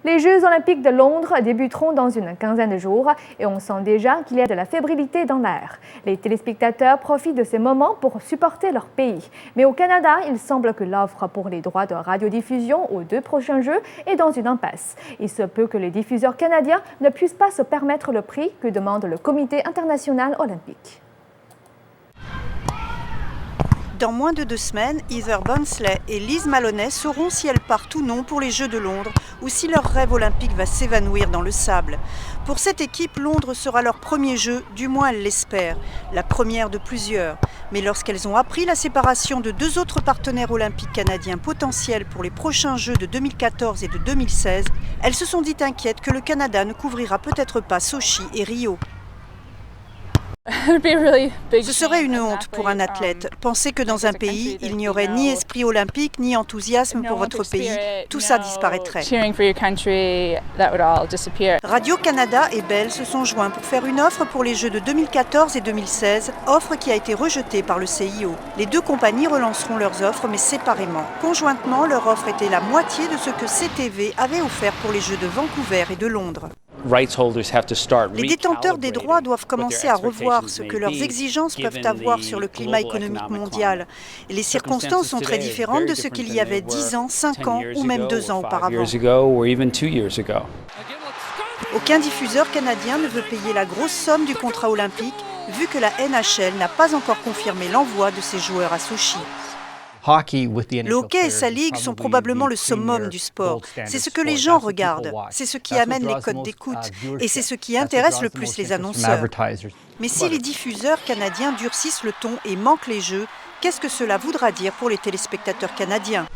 Les Jeux olympiques de Londres débuteront dans une quinzaine de jours et on sent déjà qu'il y a de la fébrilité dans l'air. Les téléspectateurs profitent de ces moments pour supporter leur pays. Mais au Canada, il semble que l'offre pour les droits de radiodiffusion aux 2 prochains Jeux est dans une impasse. Il se peut que les diffuseurs canadiens ne puissent pas se permettre le prix que demande le Comité international olympique. Dans moins de 2 semaines, Heather Bansley et Liz Maloney sauront si elles partent ou non pour les Jeux de Londres ou si leur rêve olympique va s'évanouir dans le sable. Pour cette équipe, Londres sera leur premier jeu, du moins elles l'espèrent, la première de plusieurs. Mais lorsqu'elles ont appris la séparation de 2 autres partenaires olympiques canadiens potentiels pour les prochains Jeux de 2014 et de 2016, elles se sont dites inquiètes que le Canada ne couvrira peut-être pas Sochi et Rio. Ce serait une honte pour un athlète. Penser que dans un pays, il n'y aurait ni esprit olympique, ni enthousiasme pour votre pays, tout ça disparaîtrait. Radio-Canada et Bell se sont joints pour faire une offre pour les Jeux de 2014 et 2016, offre qui a été rejetée par le CIO. Les 2 compagnies relanceront leurs offres, mais séparément. Conjointement, leur offre était la moitié de ce que CTV avait offert pour les Jeux de Vancouver et de Londres. Les détenteurs des droits doivent commencer à revoir ce que leurs exigences peuvent avoir sur le climat économique mondial. Et les circonstances sont très différentes de ce qu'il y avait 10 ans, 5 ans ou même 2 ans auparavant. Aucun diffuseur canadien ne veut payer la grosse somme du contrat olympique, vu que la NHL n'a pas encore confirmé l'envoi de ses joueurs à Sochi. Le hockey et sa ligue sont probablement le summum du sport. C'est ce que les gens regardent, c'est ce qui amène les codes d'écoute et c'est ce qui intéresse le plus les annonceurs. Mais si les diffuseurs canadiens durcissent le ton et manquent les jeux, qu'est-ce que cela voudra dire pour les téléspectateurs canadiens?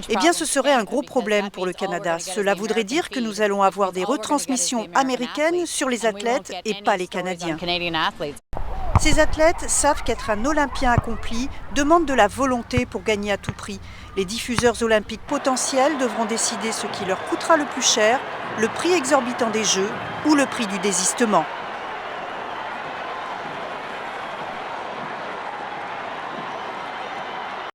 Eh bien, ce serait un gros problème pour le Canada. Cela voudrait dire que nous allons avoir des retransmissions américaines sur les athlètes et pas les Canadiens. Ces athlètes savent qu'être un Olympien accompli demande de la volonté pour gagner à tout prix. Les diffuseurs olympiques potentiels devront décider ce qui leur coûtera le plus cher, le prix exorbitant des Jeux ou le prix du désistement.